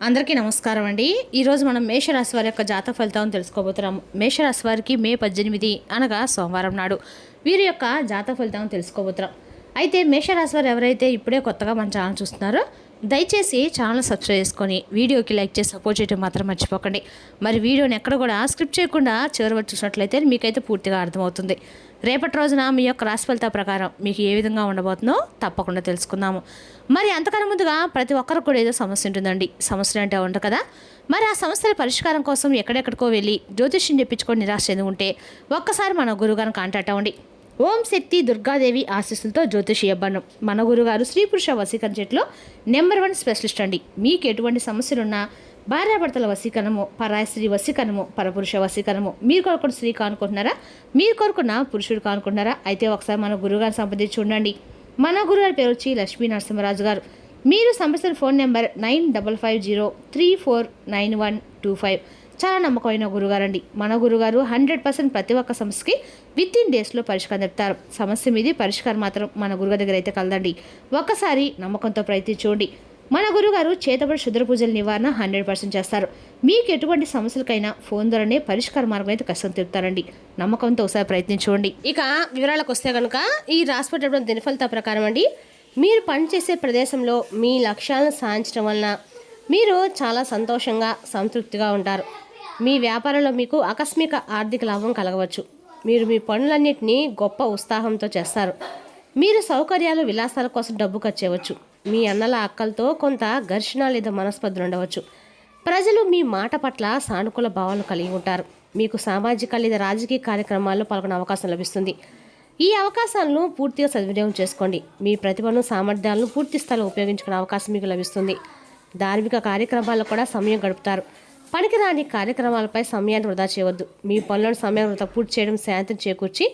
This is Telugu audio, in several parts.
అందరికీ నమస్కారం అండి. ఈరోజు మనం మేషరాశి వారి యొక్క జాతక ఫలితాలను తెలుసుకోబోతున్నాము. మేషరాశి వారికి మే 18 అనగా సోమవారం నాడు వీరి యొక్క జాతక ఫలితాలను తెలుసుకోబోతున్నాం. అయితే మేషరాశి వారు ఎవరైతే ఇప్పుడే కొత్తగా మన ఛానల్ చూస్తున్నారో దయచేసి ఛానల్ సబ్స్క్రైబ్ చేసుకొని వీడియోకి లైక్ చేసి సపోర్ట్ చేయడం మాత్రం మర్చిపోకండి. మరి వీడియోని ఎక్కడ కూడా స్క్రిప్ట్ చేయకుండా చివరి వరకు చూసినట్లయితే మీకైతే పూర్తిగా అర్థమవుతుంది. రేపటి రోజున మీ యొక్క రాశి ఫలితాల ప్రకారం మీకు ఏ విధంగా ఉండబోతుందో తప్పకుండా తెలుసుకుందాము. మరి అంతకన్నా ముందుగా ప్రతి ఒక్కరికి కూడా ఏదో సమస్య ఉంటుందండి. సమస్యలు అంటే ఉండదు కదా. మరి ఆ సమస్యల పరిష్కారం కోసం ఎక్కడెక్కడికో వెళ్ళి జ్యోతిష్యం చెప్పించుకొని నిరాశ చెంది ఉంటే ఒక్కసారి మన గురువుగారిని కాంటాక్ట్ అవ్వండి. ఓం శక్తి దుర్గాదేవి ఆశీస్సులతో జ్యోతిషి అబ్బన్నం. మన గురుగారు స్త్రీ పురుష వశీకరణ చెట్లో నెంబర్ 1 స్పెషలిస్ట్ అండి. మీకు ఎటువంటి సమస్యలున్నా భార్యాభర్తల వశీకరణము, పరాయ స్త్రీ వశీకరణము, పరపురుష వశీకరణము, మీరు కొరకు స్త్రీ కానుకుంటున్నారా, మీరు కొరకున్న పురుషుడు కానుకుంటున్నారా, అయితే ఒకసారి మన గురుగారిని సంప్రదించి ఉండండి. మన గురుగారి పేరు వచ్చి లక్ష్మీ నరసింహరాజు గారు. మీరు సంప్రదించిన ఫోన్ నెంబర్ 9550349125. చాలా నమ్మకమైన గురుగారండి. మన గురుగారు 100% ప్రతి ఒక్క సమస్యకి విత్-ఇన్ డేస్లో పరిష్కారం చెప్తారు. సమస్య మీది పరిష్కారం మాత్రం మన గురుగారి దగ్గర అయితే కలదండి. ఒక్కసారి నమ్మకంతో ప్రయత్నించండి. మన గురుగారు చేతబడి శుద్ర పూజల నివారణ 100% చేస్తారు. మీకు ఎటువంటి సమస్యలకైనా ఫోన్ ద్వారానే పరిష్కార మార్గం అయితే కష్టం తెలుపుతారండి. నమ్మకంతో ఒకసారి ప్రయత్నించండి. ఇక వివరాలకు వస్తే కనుక ఈ రాసిపెట్టిన దినఫలిత ప్రకారం అండి, మీరు పనిచేసే ప్రదేశంలో మీ లక్ష్యాలను సాధించడం వలన మీరు చాలా సంతోషంగా సంతృప్తిగా ఉంటారు. మీ వ్యాపారంలో మీకు ఆకస్మిక ఆర్థిక లాభం కలగవచ్చు. మీరు మీ పనులన్నింటినీ గొప్ప ఉత్సాహంతో చేస్తారు. మీరు సౌకర్యాలు విలాసాల కోసం డబ్బు ఖర్చు చేయవచ్చు. మీ అన్నల అక్కలతో కొంత ఘర్షణ లేదా మనస్పర్ధలు ఉండవచ్చు. ప్రజలు మీ మాట పట్ల సానుకూల భావాలు కలిగి ఉంటారు. మీకు సామాజిక లేదా రాజకీయ కార్యక్రమాల్లో పాల్గొనే అవకాశం లభిస్తుంది. ఈ అవకాశాలను పూర్తిగా సద్వినియోగం చేసుకోండి. మీ ప్రతిభను సామర్థ్యాలను పూర్తి స్థాయిలో ఉపయోగించుకునే అవకాశం మీకు లభిస్తుంది. ధార్మిక కార్యక్రమాల్లో కూడా సమయం గడుపుతారు. పనికిరాని కార్యక్రమాలపై సమయాన్ని వృధా చేయవద్దు. మీ పనులను సమయం వృధా పూర్తి చేయడం శాంతిని చేకూర్చి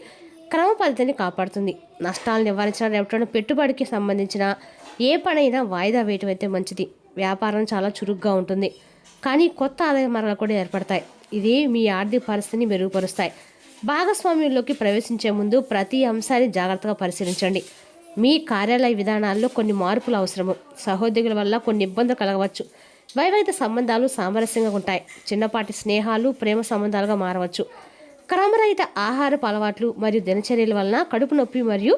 క్రమ పద్ధతిని కాపాడుతుంది. నష్టాలను నివారించడం, రేపటి పెట్టుబడికి సంబంధించిన ఏ పనైనా వాయిదా వేయటం అయితే మంచిది. వ్యాపారం చాలా చురుగ్గా ఉంటుంది, కానీ కొత్త ఆదాయ మార్గాలు కూడా ఏర్పడతాయి. ఇది మీ ఆర్థిక పరిస్థితిని మెరుగుపరుస్తాయి. భాగస్వామ్యంలోకి ప్రవేశించే ముందు ప్రతి అంశాన్ని జాగ్రత్తగా పరిశీలించండి. మీ కార్యాలయ విధానాల్లో కొన్ని మార్పులు అవసరము. సహోద్యోగుల వల్ల కొన్ని ఇబ్బందులు కలగవచ్చు. వైవాహిక సంబంధాలు సామరస్యంగా ఉంటాయి. చిన్నపాటి స్నేహాలు ప్రేమ సంబంధాలుగా మారవచ్చు. క్రమరహిత ఆహారపు అలవాట్లు మరియు దినచర్యల వలన కడుపు నొప్పి మరియు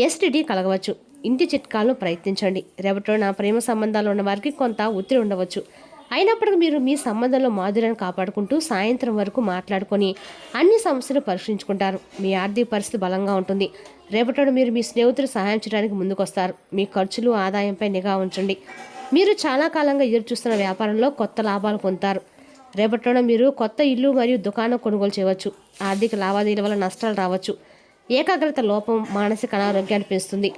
ఎస్టిడి కలగవచ్చు. ఇంటి చిట్కాలను ప్రయత్నించండి. రేపటిలో నా ప్రేమ సంబంధాలు ఉన్న వారికి కొంత ఒత్తిడి ఉండవచ్చు. అయినప్పటికీ మీరు మీ సంబంధంలో మాధుర్యాన్ని కాపాడుకుంటూ సాయంత్రం వరకు మాట్లాడుకొని అన్ని సమస్యలు పరిష్కరించుకుంటారు. మీ ఆర్థిక పరిస్థితి బలంగా ఉంటుంది. రేపటిలో మీరు మీ స్నేహితులు సహాయం చేయడానికి ముందుకొస్తారు. మీ ఖర్చులు ఆదాయంపై నిఘా ఉంచండి. మీరు చాలా కాలంగా ఎదురు చూస్తున్న వ్యాపారంలో కొత్త లాభాలు పొందుతారు. రేపటిలో మీరు కొత్త ఇల్లు మరియు దుకాణం కొనుగోలు చేయవచ్చు. ఆర్థిక లావాదేవీల వల్ల నష్టాలు రావచ్చు. ఏకాగ్రత లోపం మానసిక అనారోగ్యాన్ని పెంచుతుంది.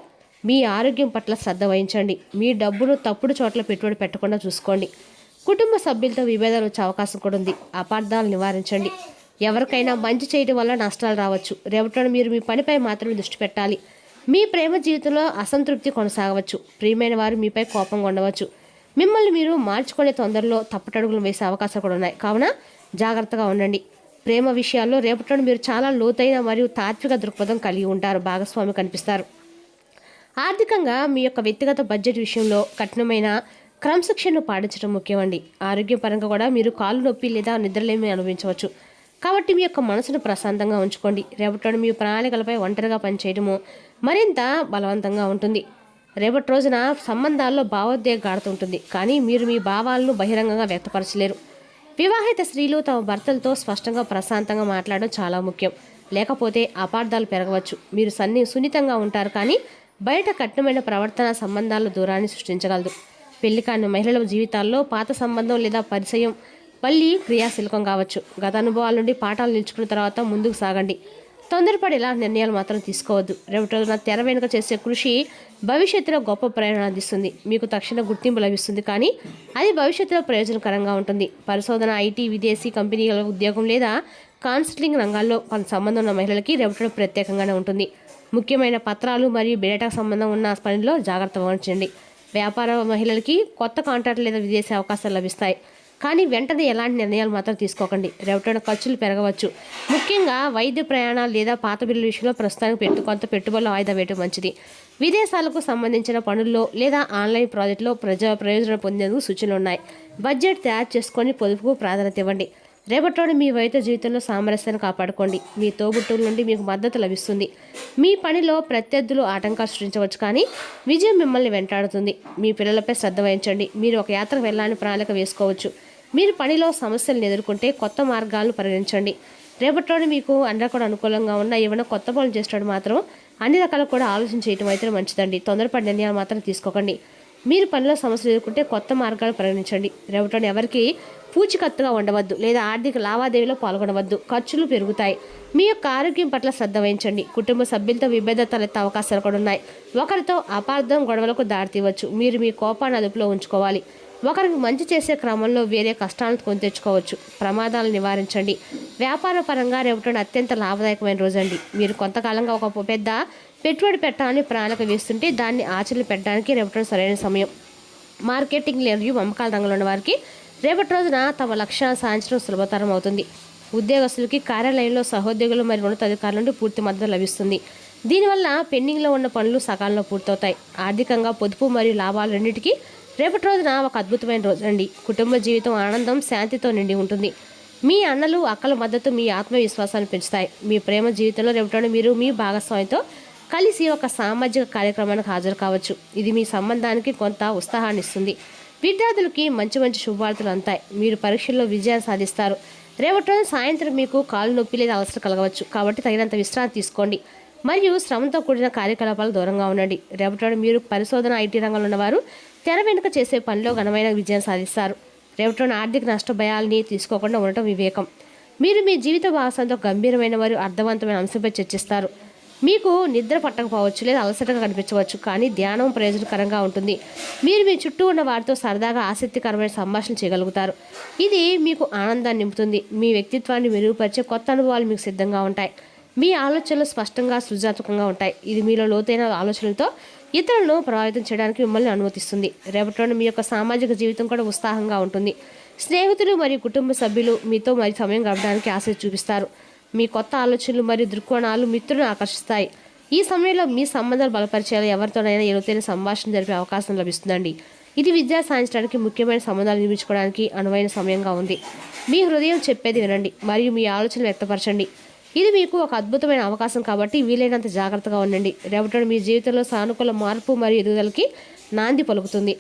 మీ ఆరోగ్యం పట్ల శ్రద్ధ వహించండి. మీ డబ్బును తప్పుడు చోట్ల పెట్టుబడి పెట్టకుండా చూసుకోండి. కుటుంబ సభ్యులతో విభేదాలు వచ్చే అవకాశం కూడా ఉంది. అపార్థాలు నివారించండి. ఎవరికైనా మంచి చేయడం వల్ల నష్టాలు రావచ్చు. రేపటిలో మీరు మీ పనిపై మాత్రమే దృష్టి పెట్టాలి. మీ ప్రేమ జీవితంలో అసంతృప్తి కొనసాగవచ్చు. ప్రియమైన వారు మీపై కోపంగా ఉండవచ్చు. మిమ్మల్ని మీరు మార్చుకునే తొందరలో తప్పటడుగులు వేసే అవకాశాలు కూడా ఉన్నాయి. కావున జాగ్రత్తగా ఉండండి. ప్రేమ విషయాల్లో రేపటిలో మీరు చాలా లోతైన మరియు తాత్విక దృక్పథం కలిగి ఉంటారు. భాగస్వామి కనిపిస్తారు. ఆర్థికంగా మీ యొక్క వ్యక్తిగత బడ్జెట్ విషయంలో కఠినమైన క్రమశిక్షణను పాటించడం ముఖ్యమండి. ఆరోగ్యపరంగా కూడా మీరు కాలు నొప్పి లేదా నిద్రలేమి అనుభవించవచ్చు. కాబట్టి మీ యొక్క మనసును ప్రశాంతంగా ఉంచుకోండి. రేపటి మీ ప్రణాళికలపై ఒంటరిగా పనిచేయడము మరింత బలవంతంగా ఉంటుంది. రేపటి రోజున సంబంధాల్లో భావోద్వేగ గాఢత ఉంటుంది, కానీ మీరు మీ భావాలను బహిరంగంగా వ్యక్తపరచలేరు. వివాహిత స్త్రీలు తమ భర్తలతో స్పష్టంగా ప్రశాంతంగా మాట్లాడడం చాలా ముఖ్యం. లేకపోతే అపార్థాలు పెరగవచ్చు. మీరు సున్నితంగా ఉంటారు, కానీ బయట కఠినమైన ప్రవర్తన సంబంధాల్లో దూరాన్ని సృష్టించగలదు. పెళ్లి కాని మహిళల జీవితాల్లో పాత సంబంధం లేదా పరిచయం మళ్ళీ క్రియాశీలకం కావచ్చు. గత అనుభవాల నుండి పాఠాలు నిలుచుకున్న తర్వాత ముందుకు సాగండి. తొందరపడి ఇలాంటి నిర్ణయాలు మాత్రం తీసుకోవద్దు. రేపటి రోజున తెర వెనుక చేసే కృషి భవిష్యత్తులో గొప్ప ప్రేరణ అందిస్తుంది. మీకు తక్షణ గుర్తింపు లభిస్తుంది, కానీ అది భవిష్యత్తులో ప్రయోజనకరంగా ఉంటుంది. పరిశోధన, ఐటీ, విదేశీ కంపెనీల ఉద్యోగం లేదా కన్సల్టింగ్ రంగాల్లో కొంత సంబంధం ఉన్న మహిళలకి రేపటి ప్రత్యేకంగానే ఉంటుంది. ముఖ్యమైన పత్రాలు మరియు బేటా సంబంధం ఉన్న పనిలో జాగ్రత్త వహించండి. వ్యాపార మహిళలకి కొత్త కాంట్రాక్ట్ లేదా విదేశీ అవకాశాలు లభిస్తాయి, కానీ వెంటనే ఎలాంటి నిర్ణయాలు మాత్రం తీసుకోకండి. రేపటి ఖర్చులు పెరగవచ్చు. ముఖ్యంగా వైద్య ప్రయాణాలు లేదా పాత బిల్లుల విషయంలో ప్రస్తుతానికి కొంత పెట్టుబడులు వాయిదా వేయడం మంచిది. విదేశాలకు సంబంధించిన పనుల్లో లేదా ఆన్లైన్ ప్రాజెక్టులో ప్రయోజనం పొందేందుకు సూచనలు ఉన్నాయి. బడ్జెట్ తయారు చేసుకొని పొదుపుకు ప్రాధాన్యత ఇవ్వండి. రేపటి మీ వైద్య జీవితంలో సామరస్యాన్ని కాపాడుకోండి. మీ తోబుట్టువుల నుండి మీకు మద్దతు లభిస్తుంది. మీ పనిలో ప్రత్యర్థులు ఆటంకాలు సృష్టించవచ్చు, కానీ విజయం మిమ్మల్ని వెంటాడుతుంది. మీ పిల్లలపై శ్రద్ధ వహించండి. మీరు ఒక యాత్రకు వెళ్ళాలని ప్రణాళిక వేసుకోవచ్చు. మీరు పనిలో సమస్యలను ఎదుర్కొంటే కొత్త మార్గాలను పరిగణించండి. రేపటి మీకు అందరూ కూడా అనుకూలంగా ఉన్న ఏమైనా కొత్త పనులు చేసేటప్పుడు మాత్రం అన్ని రకాలు కూడా ఆలోచన చేయడం అయితే మంచిదండి. తొందరపడి నిర్ణయాలు మాత్రం తీసుకోకండి. మీరు పనిలో సమస్యలు ఎదుర్కొంటే కొత్త మార్గాలు పరిగణించండి. రేపటి ఎవరికి పూచికత్తుగా ఉండవద్దు లేదా ఆర్థిక లావాదేవీలో పాల్గొనవద్దు. ఖర్చులు పెరుగుతాయి. మీ యొక్క ఆరోగ్యం పట్ల శ్రద్ధ వహించండి. కుటుంబ సభ్యులతో విభేదాలు తలెత్తే అవకాశాలు కూడా ఉన్నాయి. ఒకరితో అపార్థం గొడవలకు దారితీయవచ్చు. మీరు మీ కోపాన్ని అదుపులో ఉంచుకోవాలి. ఒకరికి మంచి చేసే క్రమంలో వేరే కష్టాలను కొని తెచ్చుకోవచ్చు. ప్రమాదాలను నివారించండి. వ్యాపార పరంగా రేపటి అత్యంత లాభదాయకమైన రోజండి. మీరు కొంతకాలంగా ఒక పెద్ద పెట్టుబడి పెట్టాలని ప్రణాళిక వేస్తుంటే దాన్ని ఆచరణ పెట్టడానికి రేపటి సరైన సమయం. మార్కెటింగ్ మరియు అమ్మకాల రంగంలో ఉన్న వారికి రేపటి రోజున తమ లక్ష్యాలను సాధించడం సులభతరం అవుతుంది. ఉద్యోగస్తులకి కార్యాలయంలో సహోద్యోగులు మరియు ఉన్నతాధికారుల నుండి పూర్తి మద్దతు లభిస్తుంది. దీనివల్ల పెండింగ్లో ఉన్న పనులు సకాలంలో పూర్తవుతాయి. ఆర్థికంగా పొదుపు మరియు లాభాలు రెండింటికి రేపటి రోజున ఒక అద్భుతమైన రోజు అండి. కుటుంబ జీవితం ఆనందం శాంతితో నిండి ఉంటుంది. మీ అన్నలు అక్కల మద్దతు మీ ఆత్మవిశ్వాసాన్ని పెంచుతాయి. మీ ప్రేమ జీవితంలో రేపటి మీరు మీ భాగస్వామితో కలిసి ఒక సామాజిక కార్యక్రమానికి హాజరు కావచ్చు. ఇది మీ సంబంధానికి కొంత ఉత్సాహాన్ని ఇస్తుంది. విద్యార్థులకి మంచి మంచి శుభవార్తలు అంతాయి. మీరు పరీక్షల్లో విజయాన్ని సాధిస్తారు. రేపటి రోజు సాయంత్రం మీకు కాలు నొప్పి లేదా అవసరం కలగవచ్చు, కాబట్టి తగినంత విశ్రాంతి తీసుకోండి మరియు శ్రమతో కూడిన కార్యకలాపాలు దూరంగా ఉండండి. రేపటి మీరు పరిశోధన ఐటీ రంగంలో ఉన్నవారు తెర వెనుక చేసే పనిలో ఘనమైన విజయం సాధిస్తారు. రేపటి ఆర్థిక నష్ట భయాల్ని తీసుకోకుండా ఉండటం వివేకం. మీరు మీ జీవిత భాగస్వామితో గంభీరమైన మరియు అర్థవంతమైన అంశంపై చర్చిస్తారు. మీకు నిద్ర పట్టకపోవచ్చు లేదా అలసటగా కనిపించవచ్చు, కానీ ధ్యానం ప్రయోజనకరంగా ఉంటుంది. మీరు మీ చుట్టూ ఉన్న వారితో సరదాగా ఆసక్తికరమైన సంభాషణ చేయగలుగుతారు. ఇది మీకు ఆనందాన్ని నింపుతుంది. మీ వ్యక్తిత్వాన్ని మెరుగుపరిచే కొత్త అనుభవాలు మీకు సిద్ధంగా ఉంటాయి. మీ ఆలోచనలు స్పష్టంగా సృజనాత్మకంగా ఉంటాయి. ఇది మీలో లోతైన ఆలోచనలతో ఇతరులను ప్రభావితం చేయడానికి మిమ్మల్ని అనుమతిస్తుంది. రేపటి మీ యొక్క సామాజిక జీవితం కూడా ఉత్సాహంగా ఉంటుంది. స్నేహితులు మరియు కుటుంబ సభ్యులు మీతో మరి సమయం గడపడానికి ఆసక్తి చూపిస్తారు. మీ కొత్త ఆలోచనలు మరియు దృక్కోణాలు మిత్రులను ఆకర్షిస్తాయి. ఈ సమయంలో మీ సంబంధాలు బలపరిచేలా ఎవరితోనైనా లోతైన సంభాషణ జరిపే అవకాశం లభిస్తుందండి. ఇది విద్యా సాధించడానికి ముఖ్యమైన సంబంధాలు నిర్మించుకోవడానికి అనువైన సమయంగా ఉంది. మీ హృదయం చెప్పేది వినండి మరియు మీ ఆలోచనలు వ్యక్తపరచండి. ఇది మీకు ఒక అద్భుతమైన అవకాశం, కాబట్టి వీలైనంత జాగ్రత్తగా ఉండండి. రేపటి మీ జీవితంలో సానుకూల మార్పు మరియు ఎదుగుదలకి నాంది పలుకుతుంది.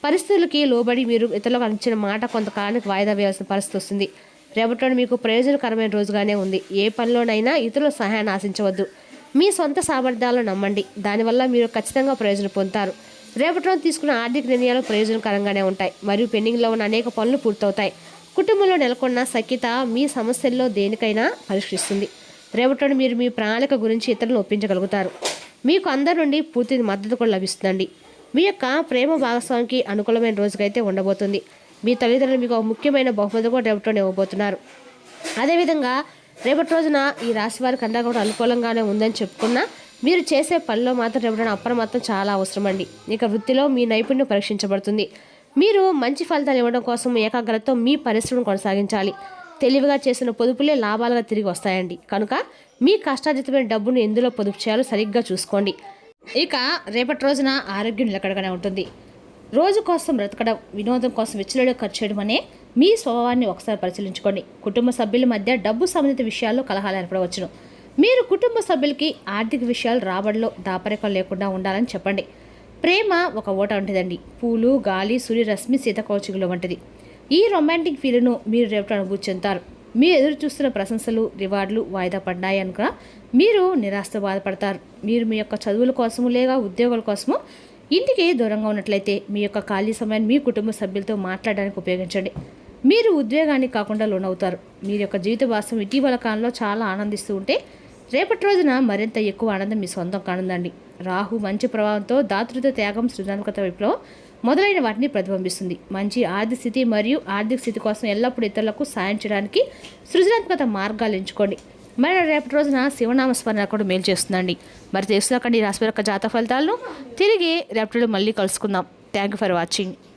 పరిస్థితులకి లోబడి మీరు ఇతరులకు అందించిన మాట కొంతకాలానికి వాయిదా వేయాల్సిన పరిస్థితి వస్తుంది. రేపటి మీకు ప్రయోజనకరమైన రోజుగానే ఉంది. ఏ పనిలోనైనా ఇతరుల సహాయాన్ని ఆశించవద్దు. మీ సొంత సామర్థ్యాలను నమ్మండి. దానివల్ల మీరు ఖచ్చితంగా ప్రయోజనం పొందుతారు. రేపటి తీసుకున్న ఆర్థిక నిర్ణయాలు ప్రయోజనకరంగానే ఉంటాయి మరియు పెండింగ్లో ఉన్న అనేక పనులు పూర్తవుతాయి. కుటుంబంలో నెలకొన్న సఖ్యత మీ సమస్యల్లో దేనికైనా పరిష్కరిస్తుంది. రేపటి మీరు మీ ప్రణాళిక గురించి ఇతరులను ఒప్పించగలుగుతారు. మీకు అందరి నుండి పూర్తి మద్దతు కూడా లభిస్తుందండి. మీ యొక్క ప్రేమ భాగస్వామికి అనుకూలమైన రోజుకైతే ఉండబోతుంది. మీ తల్లిదండ్రులు మీకు ఒక ముఖ్యమైన బహుమతి కూడా రేపటి ఇవ్వబోతున్నారు. అదేవిధంగా రేపటి రోజున ఈ రాశి వారికి అందరూ కూడా అనుకూలంగానే ఉందని చెప్పుకున్నా మీరు చేసే పనిలో మాత్రం రేపటి అప్రమత్తం చాలా అవసరం అండి. ఇక వృత్తిలో మీ నైపుణ్యం పరీక్షించబడుతుంది. మీరు మంచి ఫలితాలు ఇవ్వడం కోసం ఏకాగ్రతతో మీ పరిశ్రమను కొనసాగించాలి. తెలివిగా చేసిన పొదుపులే లాభాలుగా తిరిగి వస్తాయండి. కనుక మీ కష్టార్జితమైన డబ్బును ఎందులో పొదుపు చేయాలో సరిగ్గా చూసుకోండి. ఇక రేపటి రోజున ఆరోగ్యం నిలకడగానే ఉంటుంది. రోజు కోసం బ్రతకడం, వినోదం కోసం విచ్చలవిడిగా ఖర్చు చేయడం అనే మీ స్వభావాన్ని ఒకసారి పరిశీలించుకోండి. కుటుంబ సభ్యుల మధ్య డబ్బు సంబంధిత విషయాల్లో కలహాలు ఏర్పడవచ్చును. మీరు కుటుంబ సభ్యులకి ఆర్థిక విషయాలు రాబడిలో దాపరికం లేకుండా ఉండాలని చెప్పండి. ప్రేమ ఒక ఓట వంటిదండి. పూలు, గాలి, సూర్యరశ్మి, సీతాకోచిగుల వంటిది. ఈ రొమాంటిక్ ఫీల్ను మీరు రేపటి అనుభూతి చెందుతారు. మీరు ఎదురు చూస్తున్న ప్రశంసలు, రివార్డులు వాయిదా పడ్డాయి అనుక మీరు నిరాశతో బాధపడతారు. మీరు మీ యొక్క చదువుల కోసము లేదా ఉద్యోగాల కోసము ఇంటికి దూరంగా ఉన్నట్లయితే మీ యొక్క ఖాళీ సమయాన్ని మీ కుటుంబ సభ్యులతో మాట్లాడడానికి ఉపయోగించండి. మీరు ఉద్వేగానికి కాకుండా లోనవుతారు. మీరు యొక్క జీవిత భాగస్వామి ఇటీవల కాలంలో చాలా ఆనందిస్తూ ఉంటే రేపటి రోజున మరింత ఎక్కువ ఆనందం మీ సొంతం కానుందండి. రాహు మంచి ప్రభావంతో దాతృత్వ, త్యాగం, సృజనాత్మకత వైపులో మొదలైన వాటిని ప్రతిబింబిస్తుంది. మంచి ఆర్థిక స్థితి మరియు ఆర్థిక స్థితి కోసం ఎల్లప్పుడూ ఇతరులకు సాయం చేయడానికి సృజనాత్మకత మార్గాలు ఎంచుకోండి. మరి రేపటి రోజున శివనామస్మరణ కూడా మేలు చేస్తుందండి. మరి తెలుసుకండి రాశి యొక్క జాతక ఫలితాలను తిరిగి రేపటి మళ్ళీ కలుసుకుందాం. Thank you for watching.